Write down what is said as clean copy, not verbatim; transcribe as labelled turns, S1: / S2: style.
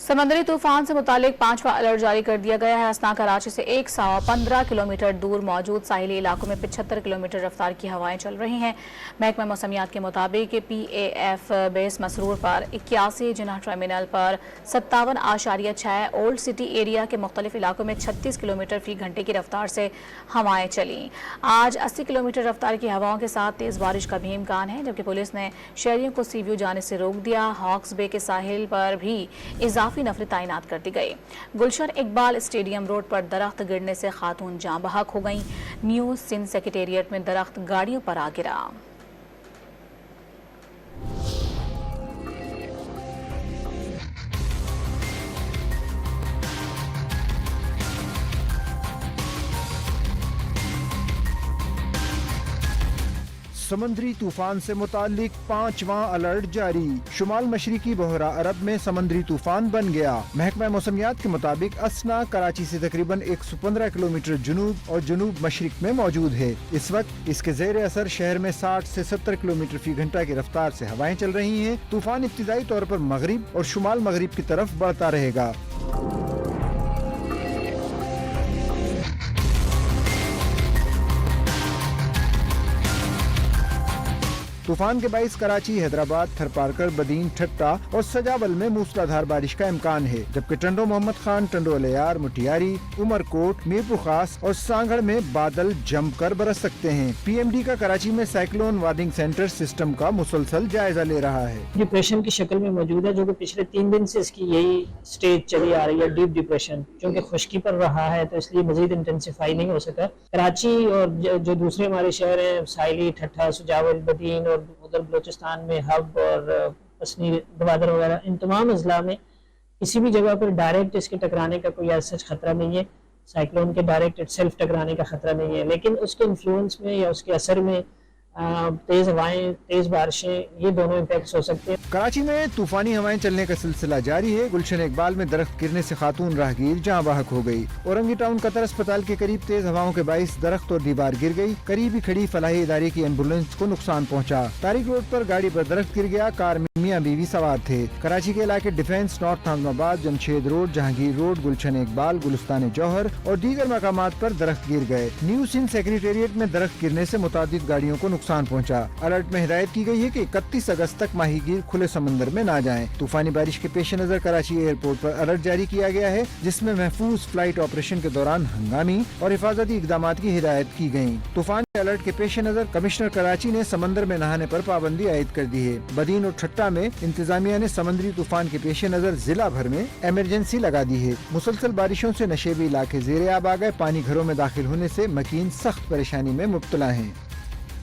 S1: समंदरी तूफान से मुतालिक 5वां अलर्ट जारी कर दिया गया है। असना कराची से 115 किलोमीटर दूर मौजूद साहिली इलाकों में 75 किलोमीटर रफ्तार की हवाएं चल रही हैं। महकमा मौसमियात के मुताबिक PAF बेस मसरूर पर 81, जिन्ना टर्मिनल पर 57.6, ओल्ड सिटी एरिया के मुख्तलिफ इलाकों में 36 किलोमीटर फी घंटे की रफ्तार से हवाएं चली। आज 80 किलोमीटर रफ्तार की हवाओं के साथ तेज़ बारिश का भी इम्कान है, जबकि पुलिस ने शहरियों को सी व्यू जाने से रोक दिया। हॉक्स बे के साहिल पर भी इजाफी नफरें तैनात कर दी गई। गुलशन इकबाल स्टेडियम रोड पर दरख्त गिरने से खातून जाँ बहक हो गईं। न्यू सिंध सेक्रेटेरिएट में दरख्त गाड़ियों पर आ गिरा।
S2: समंदरी तूफान से मुतालिक 5वां अलर्ट जारी। शुमाल मशरिकी बहरा अरब में समंदरी तूफान बन गया। महकमा मौसमियात के मुताबिक असना कराची से तकरीबन 115 किलोमीटर जुनूब और जुनूब मशरिक में मौजूद है। इस वक्त इसके ज़ेर असर शहर में 60 से 70 किलोमीटर फी घंटा की रफ्तार से हवाएं चल रही हैं। तूफान इब्तिदाई तौर पर मगरिब और शुमाल मगरिब की तरफ बढ़ता रहेगा। तूफान के बाइस कराची, हैदराबाद, थरपारकर, बदीन, ठट्टा और सजावल में मूसलाधार बारिश का इम्कान है, जबकि टंडो मोहम्मद खान, टंडो अलियार, मुटियारी, उमरकोट, मीरपुर खास और सांगड़ में बादल जमकर बरस सकते हैं। PMD का कराची में साइक्लोन वार्निंग सेंटर सिस्टम का मुसलसल जायजा ले रहा है।
S3: डिप्रेशन की शक्ल में मौजूद है, जो कि पिछले 3 दिन से इसकी यही स्टेज चली आ रही है, डीप डिप्रेशन। क्योंकि खुश्की पर रहा है तो इसलिए मजीद इंटेंसिफाई नहीं हो सका। कराची और जो दूसरे हमारे शहर हैं, साहिली, ठट्ठा, सजावल, बदीन और उधर बलोचिस्तान में हब और पसनी, गवादर वगैरह, इन तमाम अजला में किसी भी जगह पर डायरेक्ट इसके टकराने का कोई ऐसा खतरा नहीं है। साइक्लोन के डायरेक्ट इटसेल्फ टकराने का खतरा नहीं है, लेकिन उसके इन्फ्लुएंस में या उसके असर में तेज हवाएं, तेज बारिशें, ये दोनों इम्पैक्ट हो सकते हैं।
S2: कराची में तूफानी हवाएं चलने का सिलसिला जारी है। गुलशन इकबाल में दरख्त गिरने से खातून राहगीर जाँ बहक हो गई। औरंगी टाउन कतर अस्पताल के करीब तेज हवाओं के बाइस दरख्त और दीवार गिर गई। करीबी खड़ी फलाही इदारे की एम्बुलेंस को नुकसान पहुँचा। तारिक रोड पर गाड़ी पर दरख्त गिर गया। कार में मियाँ बीवी सवार थे। कराची के इलाके defence, north Nazimabad, Jamshed road, Jahangir road, Gulshan Iqbal, Gulistan Jauhar और दीगर मकामात पर दरख्त गिर गए। न्यू सिंध सेक्रेटेरिएट में दरख्त गिरने से मुतादिद गाड़ियों को नुकसान पहुँचा। अलर्ट में हिदायत की गई है कि 31 अगस्त तक माहीगीर खुले समंदर में ना जाएं। तूफानी बारिश के पेश नजर कराची एयरपोर्ट पर अलर्ट जारी किया गया है, जिसमें महफूज फ्लाइट ऑपरेशन के दौरान हंगामी और हिफाजती इकदाम की हिदायत की गयी। तूफान अलर्ट के पेश नजर कमिश्नर कराची ने समंदर में नहाने पर पाबंदी आयद कर दी है। बदीन और ठट्टा में इंतजामिया ने समंदरी तूफान के पेश नजर जिला भर में इमरजेंसी लगा दी है। मुसलसल बारिशों से नशेबी इलाके ज़ेरे आब आ गए। पानी घरों में दाखिल होने से मकीन सख्त परेशानी में मुब्तला हैं।